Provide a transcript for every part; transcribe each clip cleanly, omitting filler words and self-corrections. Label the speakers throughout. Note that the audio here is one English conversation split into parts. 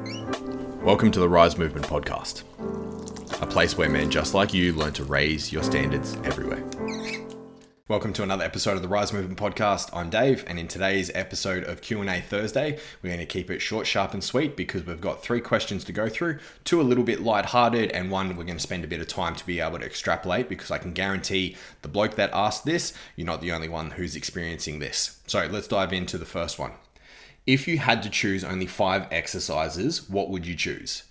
Speaker 1: Welcome to the R.Y.S.E Movement Podcast, a place where men just like you learn to raise your standards everywhere. Welcome to another episode of the R.Y.S.E Movement Podcast. I'm Dave, and in today's episode of Q&A Thursday, we're going to keep it short, sharp, and sweet because we've got 3 questions to go through, 2 a little bit lighthearted, and 1 we're going to spend a bit of time to be able to extrapolate because I can guarantee the bloke that asked this, you're not the only one who's experiencing this. So let's dive into the first one. If you had to choose only 5 exercises, what would you choose?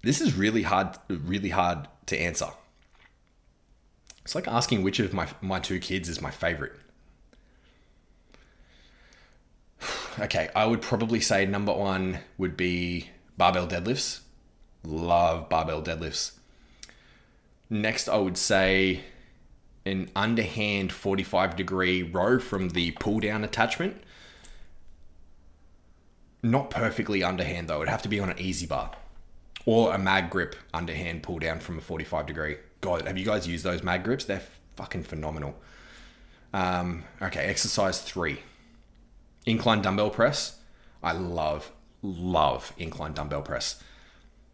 Speaker 1: This is really hard to answer. It's like asking which of my 2 kids is my favorite. Okay, I would probably say number 1 would be barbell deadlifts. Love barbell deadlifts. Next, I would say an underhand 45-degree row from the pull-down attachment. Not perfectly underhand though, it'd have to be on an easy bar. Or a mag grip underhand pull down from a 45 degree. God, have you guys used those mag grips? They're fucking phenomenal. Okay, exercise 3. Incline dumbbell press. I love incline dumbbell press.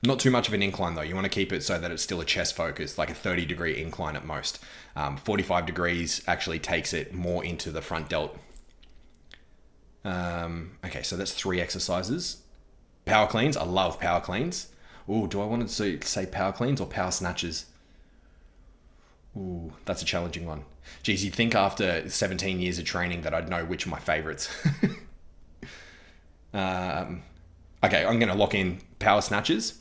Speaker 1: Not too much of an incline though. You want to keep it so that it's still a chest focus, like a 30-degree incline at most. 45 degrees actually takes it more into the front delt. Okay, so that's 3 exercises. Power cleans. I love power cleans. Ooh, do I want to say power cleans or power snatches? Ooh, that's a challenging one. Geez, you'd think after 17 years of training that I'd know which are my favorites. Okay, I'm going to lock in power snatches.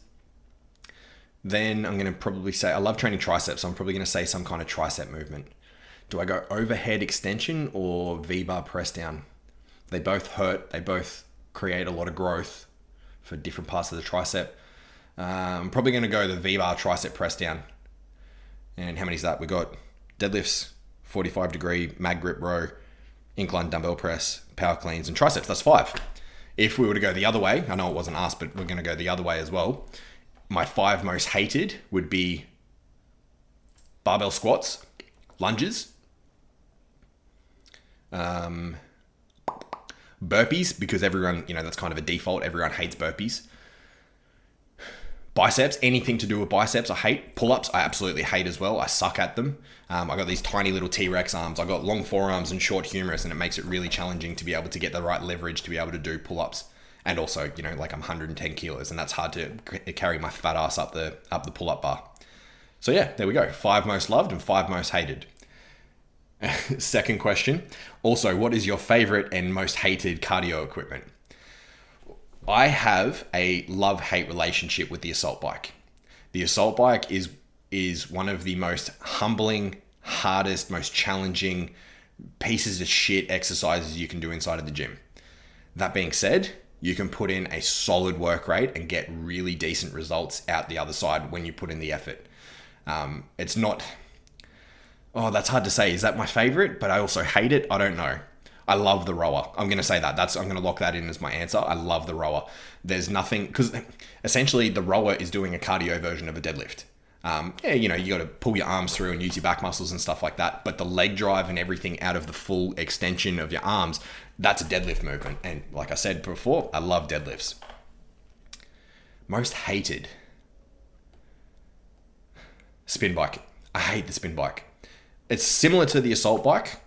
Speaker 1: Then I'm going to probably say, I love training triceps, so I'm probably going to say some kind of tricep movement. Do I go overhead extension or V-bar press down? They both hurt. They both create a lot of growth for different parts of the tricep. I'm probably going to go the V-bar tricep press down. And how many is that? We got deadlifts, 45-degree mag grip row, incline dumbbell press, power cleans, and triceps. That's 5. If we were to go the other way, I know it wasn't asked, but we're going to go the other way as well. My 5 most hated would be barbell squats, lunges, burpees, because everyone, that's kind of a default. Everyone hates burpees. Biceps, anything to do with biceps, I hate. Pull-ups, I absolutely hate as well. I suck at them. I got these tiny little T-Rex arms. I got long forearms and short humerus, and it makes it really challenging to be able to get the right leverage to be able to do pull-ups. And also, like I'm 110 kilos, and that's hard to carry my fat ass up the pull-up bar. So yeah, there we go. 5 most loved and 5 most hated. Second question. Also, what is your favorite and most hated cardio equipment? I have a love-hate relationship with the assault bike. The assault bike is one of the most humbling, hardest, most challenging pieces of shit exercises you can do inside of the gym. That being said, you can put in a solid work rate and get really decent results out the other side when you put in the effort. It's not... Oh, that's hard to say. Is that my favorite? But I also hate it. I don't know. I love the rower. I'm going to say that. I'm going to lock that in as my answer. I love the rower. There's nothing... Because essentially the rower is doing a cardio version of a deadlift. You got to pull your arms through and use your back muscles and stuff like that. But the leg drive and everything out of the full extension of your arms, that's a deadlift movement. And like I said before, I love deadlifts. Most hated. Spin bike. I hate the spin bike. It's similar to the assault bike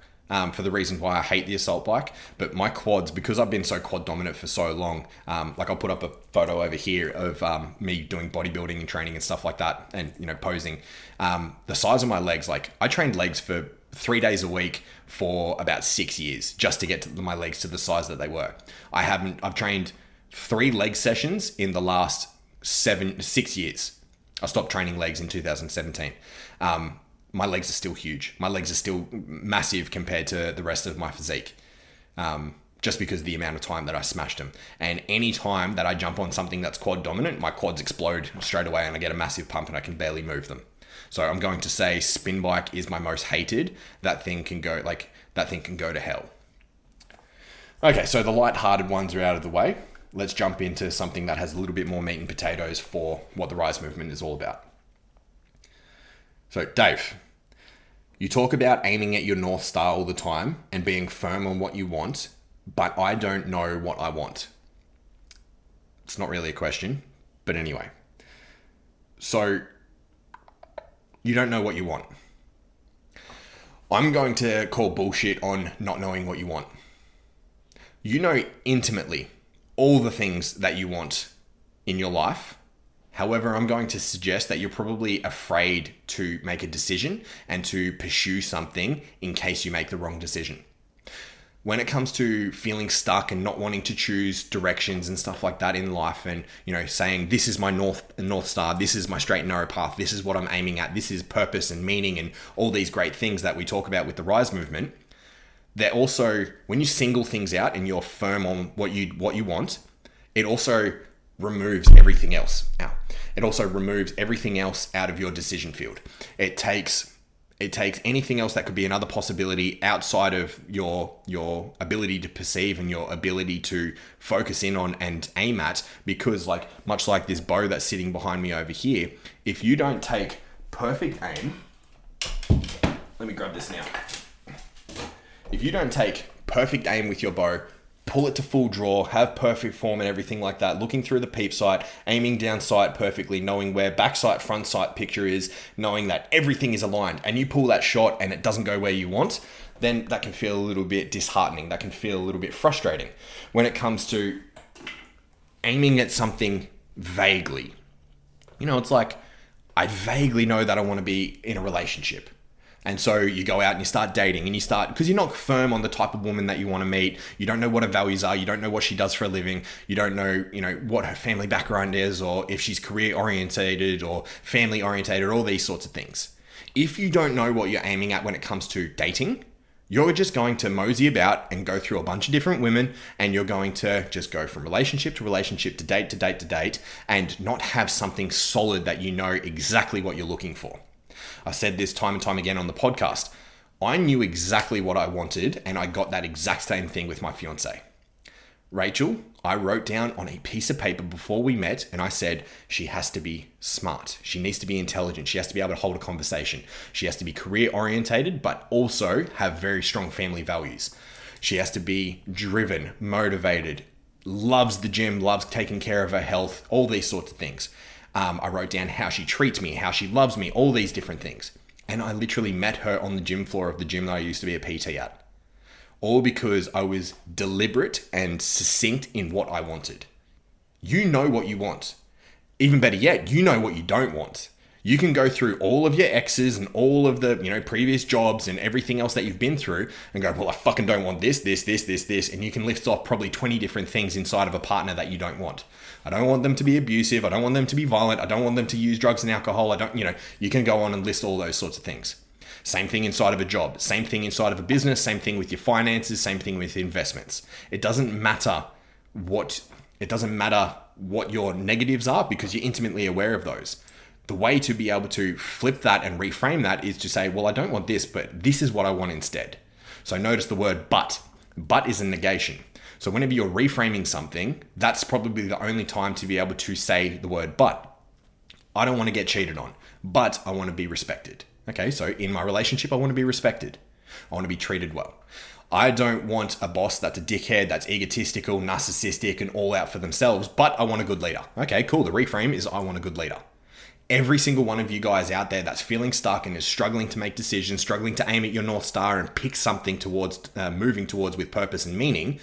Speaker 1: for the reason why I hate the assault bike, but my quads, because I've been so quad dominant for so long, like I'll put up a photo over here of me doing bodybuilding and training and stuff like that and, posing. The size of my legs, like I trained legs for 3 days a week for about 6 years just to get my legs to the size that they were. I've trained 3 leg sessions in the last 6 years. I stopped training legs in 2017. My legs are still huge. My legs are still massive compared to the rest of my physique. Just because of the amount of time that I smashed them. And any time that I jump on something that's quad dominant, my quads explode straight away and I get a massive pump and I can barely move them. So I'm going to say spin bike is my most hated. That thing can go to hell. Okay, so the light-hearted ones are out of the way. Let's jump into something that has a little bit more meat and potatoes for what the R.Y.S.E movement is all about. So Dave, you talk about aiming at your North Star all the time and being firm on what you want, but I don't know what I want. It's not really a question, but anyway. So you don't know what you want. I'm going to call bullshit on not knowing what you want. You know intimately all the things that you want in your life. However, I'm going to suggest that you're probably afraid to make a decision and to pursue something in case you make the wrong decision. When it comes to feeling stuck and not wanting to choose directions and stuff like that in life, and saying this is my north star, this is my straight and narrow path, this is what I'm aiming at, this is purpose and meaning and all these great things that we talk about with the R.Y.S.E movement, they're also, when you single things out and you're firm on what you want, it also removes everything else out. It also removes everything else out of your decision field. It takes anything else that could be another possibility outside of your ability to perceive and your ability to focus in on and aim at, because much like this bow that's sitting behind me over here, if you don't take perfect aim, let me grab this now. If you don't take perfect aim with your bow, pull it to full draw, have perfect form and everything like that, looking through the peep sight, aiming down sight perfectly, knowing where back sight, front sight picture is, knowing that everything is aligned, and you pull that shot and it doesn't go where you want, then that can feel a little bit disheartening. That can feel a little bit frustrating. When it comes to aiming at something vaguely, it's like, I vaguely know that I want to be in a relationship. And so you go out and you start dating and because you're not firm on the type of woman that you want to meet. You don't know what her values are. You don't know what she does for a living. You don't know, what her family background is, or if she's career orientated or family orientated, all these sorts of things. If you don't know what you're aiming at when it comes to dating, you're just going to mosey about and go through a bunch of different women, and you're going to just go from relationship to relationship to date to date to date, and not have something solid that you know exactly what you're looking for. I said this time and time again on the podcast. I knew exactly what I wanted, and I got that exact same thing with my fiance. Rachel, I wrote down on a piece of paper before we met, and I said, she has to be smart. She needs to be intelligent. She has to be able to hold a conversation. She has to be career orientated, but also have very strong family values. She has to be driven, motivated, loves the gym, loves taking care of her health, all these sorts of things. I wrote down how she treats me, how she loves me, all these different things. And I literally met her on the gym floor of the gym that I used to be a PT at. All because I was deliberate and succinct in what I wanted. You know what you want. Even better yet, you know what you don't want. You can go through all of your exes and all of the, previous jobs and everything else that you've been through and go, well, I fucking don't want this. And you can list off probably 20 different things inside of a partner that you don't want. I don't want them to be abusive. I don't want them to be violent. I don't want them to use drugs and alcohol. You can go on and list all those sorts of things. Same thing inside of a job, same thing inside of a business, same thing with your finances, same thing with investments. It doesn't matter what your negatives are, because you're intimately aware of those. The way to be able to flip that and reframe that is to say, well, I don't want this, but this is what I want instead. So notice the word but. But is a negation. So whenever you're reframing something, that's probably the only time to be able to say the word but. I don't want to get cheated on, but I want to be respected. Okay, so in my relationship, I want to be respected. I want to be treated well. I don't want a boss that's a dickhead, that's egotistical, narcissistic, and all out for themselves, but I want a good leader. Okay, cool. The reframe is I want a good leader. Every single one of you guys out there that's feeling stuck and is struggling to make decisions, struggling to aim at your North Star and pick something towards moving towards with purpose and meaning,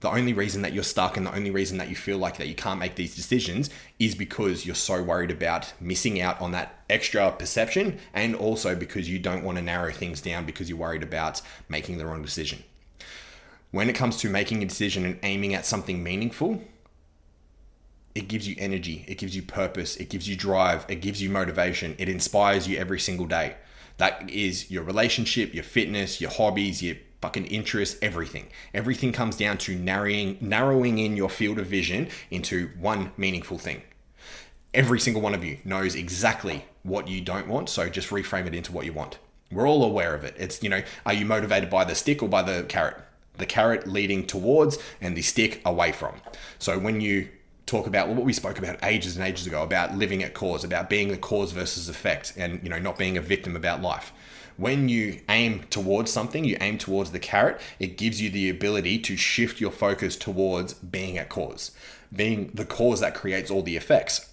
Speaker 1: the only reason that you're stuck and the only reason that you feel like that you can't make these decisions is because you're so worried about missing out on that extra perception, and also because you don't want to narrow things down because you're worried about making the wrong decision. When it comes to making a decision and aiming at something meaningful, it gives you energy, it gives you purpose, it gives you drive, it gives you motivation, it inspires you every single day. That is your relationship, your fitness, your hobbies, your fucking interests, everything. Everything comes down to narrowing in your field of vision into one meaningful thing. Every single one of you knows exactly what you don't want, so just reframe it into what you want. We're all aware of it. It's, are you motivated by the stick or by the carrot? The carrot leading towards and the stick away from. So when you talk about what we spoke about ages and ages ago, about living at cause, about being the cause versus effect, and not being a victim about life. when you aim towards something, you aim towards the carrot, it gives you the ability to shift your focus towards being a cause, being the cause that creates all the effects.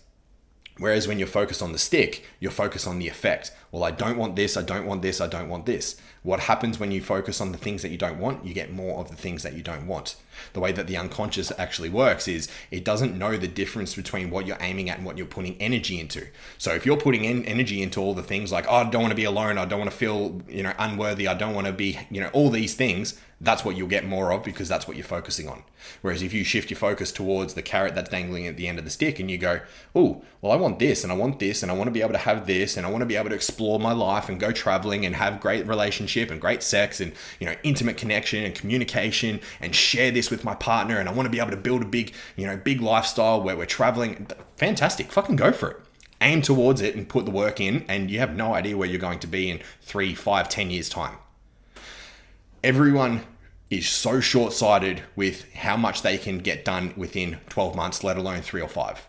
Speaker 1: Whereas when you're focused on the stick, you're focused on the effect. Well, I don't want this, I don't want this, I don't want this. What happens when you focus on the things that you don't want? You get more of the things that you don't want. The way that the unconscious actually works is it doesn't know the difference between what you're aiming at and what you're putting energy into. So if you're putting in energy into all the things like, oh, I don't want to be alone, I don't want to feel, unworthy, I don't want to be, all these things, that's what you'll get more of because that's what you're focusing on. Whereas if you shift your focus towards the carrot that's dangling at the end of the stick and you go, oh, well, I want this and I want this and I want to be able to have this and I want to be able to explore my life and go traveling and have great relationship and great sex and, intimate connection and communication and share this with my partner and I want to be able to build a big lifestyle where we're traveling. Fantastic. Fucking go for it. Aim towards it and put the work in and you have no idea where you're going to be in 3, 5, 10 years time. Everyone is so short-sighted with how much they can get done within 12 months, let alone 3 or 5.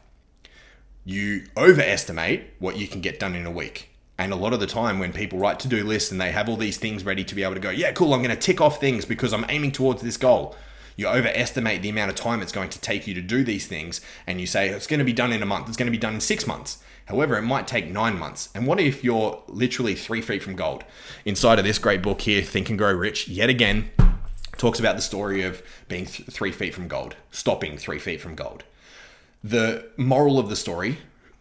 Speaker 1: You overestimate what you can get done in a week. And a lot of the time when people write to-do lists and they have all these things ready to be able to go, yeah, cool, I'm going to tick off things because I'm aiming towards this goal. You overestimate the amount of time it's going to take you to do these things. And you say, it's going to be done in a month. It's going to be done in 6 months. However, it might take 9 months. And what if you're literally 3 feet from gold? Inside of this great book here, Think and Grow Rich, yet again, talks about the story of being 3 feet from gold, stopping 3 feet from gold. The moral of the story,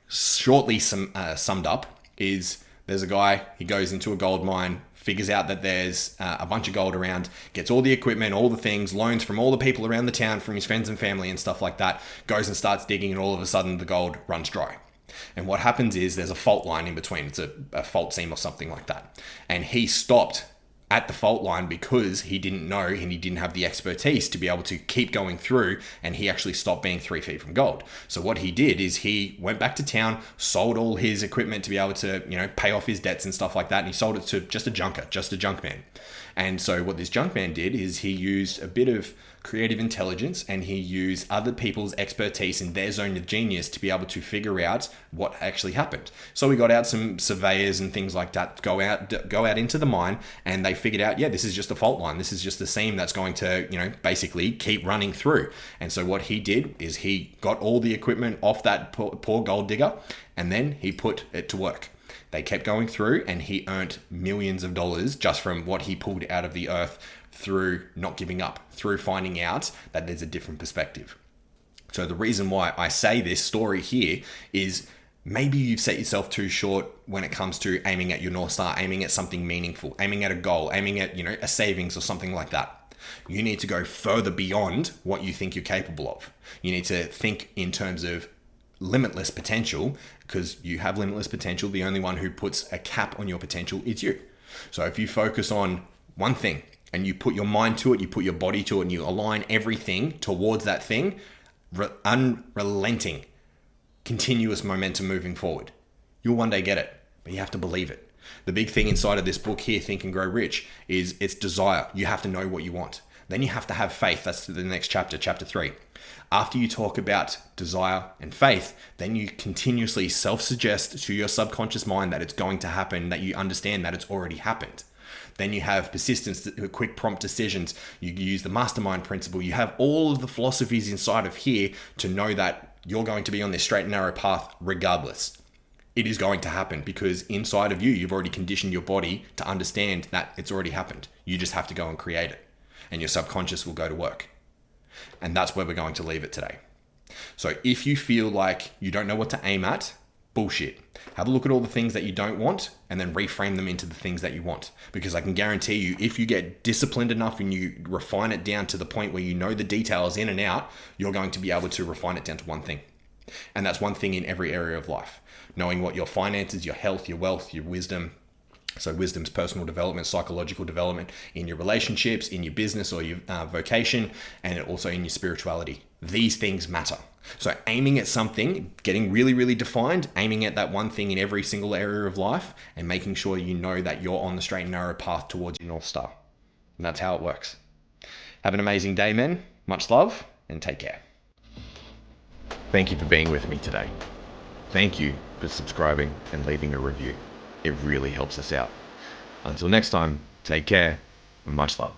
Speaker 1: shortly summed up, is there's a guy, he goes into a gold mine, figures out that there's a bunch of gold around, gets all the equipment, all the things, loans from all the people around the town, from his friends and family and stuff like that, goes and starts digging and all of a sudden the gold runs dry. And what happens is there's a fault line in between. It's a fault seam or something like that. And he stopped at the fault line because he didn't know and he didn't have the expertise to be able to keep going through, and he actually stopped being 3 feet from gold. So what he did is he went back to town, sold all his equipment to be able to, pay off his debts and stuff like that, and he sold it to just a junk man. And so what this junk man did is he used a bit of creative intelligence and he used other people's expertise in their zone of genius to be able to figure out what actually happened. So we got out some surveyors and things like that, go out into the mine, and they figured out, yeah, this is just a fault line. This is just the seam that's going to, basically keep running through. And so what he did is he got all the equipment off that poor gold digger, and then he put it to work. They kept going through and he earned millions of dollars just from what he pulled out of the earth through not giving up, through finding out that there's a different perspective. So the reason why I say this story here is maybe you've set yourself too short when it comes to aiming at your North Star, aiming at something meaningful, aiming at a goal, aiming at, a savings or something like that. You need to go further beyond what you think you're capable of. You need to think in terms of limitless potential, because you have limitless potential. The only one who puts a cap on your potential is you. So if you focus on one thing and you put your mind to it, you put your body to it, and you align everything towards that thing, unrelenting, continuous momentum moving forward, you'll one day get it, but you have to believe it. The big thing inside of this book here, Think and Grow Rich, is it's desire. You have to know what you want. Then you have to have faith. That's the next chapter, chapter 3. After you talk about desire and faith, then you continuously self-suggest to your subconscious mind that it's going to happen, that you understand that it's already happened. Then you have persistence, quick prompt decisions. You use the mastermind principle. You have all of the philosophies inside of here to know that you're going to be on this straight and narrow path regardless. It is going to happen because inside of you, you've already conditioned your body to understand that it's already happened. You just have to go and create it, and your subconscious will go to work. And that's where we're going to leave it today. So if you feel like you don't know what to aim at, bullshit. Have a look at all the things that you don't want and then reframe them into the things that you want. Because I can guarantee you, if you get disciplined enough and you refine it down to the point where you know the details in and out, you're going to be able to refine it down to one thing. And that's one thing in every area of life. Knowing what your finances, your health, your wealth, your wisdom. So wisdom's personal development, psychological development in your relationships, in your business or your vocation, and also in your spirituality. These things matter. So aiming at something, getting really, really defined, aiming at that one thing in every single area of life, and making sure you know that you're on the straight and narrow path towards your North Star. And that's how it works. Have an amazing day, men. Much love, and take care. Thank you for being with me today. Thank you for subscribing and leaving a review. It really helps us out.
Speaker 2: Until next time, take care and much love.